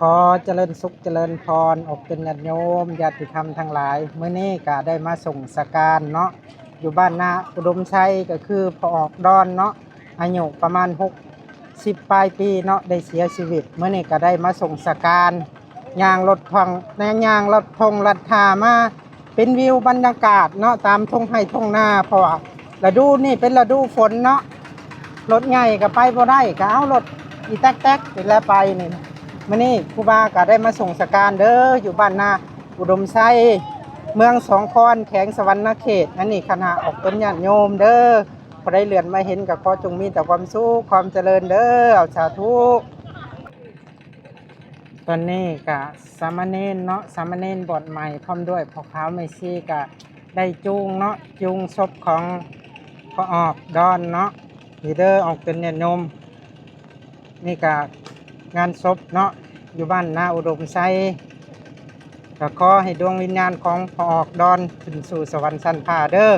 ขอเจริญสุขเจริญพรอกเป็นญาติโยมญาติธรรมทั้งหลายเมื่อนี้ก็ได้มาส่งสการเนาะอยู่บ้านนาอุดมชัยก็คือพอออกดอนเนาะอายุประมาณ60ปลายปีเนาะได้เสียชีวิตเมื่อนี้ก็ได้มาส่งสการยางรถทองในยางรถทงรัดทามาเป็นวิวบรรยากาศเนาะตามทุ่งไร่ทุ่งนาเพราะว่าฤดูนี่เป็นฤดูฝนเนาะรถใหญ่ก็ไปบ่ได้ก็เอารถอีแต๊กๆนี่แหละไปนี่มื้อนี้ครูบาก็ได้มาส่งสการเด้ออยู่บ้านนาอุดมไซเมืองสองคอนแขวงสวรรณเขตอันนี้คณะออกเป็นญาติโยมเด้อพอได้เลื่อนมาเห็นก็ขอจงมีแต่ความสุขความเจริญเด้อเอาสาธุตอนนี้ก็สามเณรเนาะสามเณรบวชใหม่พร้อมด้วยพ่อขาวแม่ชีก็ได้จูงเนาะจูงศพของพ่อออกดอนเนาะนี่เด้อออกเป็นญาติโยมนี่ก็งานศพเนาะอยู่บ้านนาอุดมไซก็ขอให้ดวงวิญญาณของพ่อออกดอนขึ้นสู่สวรรค์ชั้นฟ้าเด้อ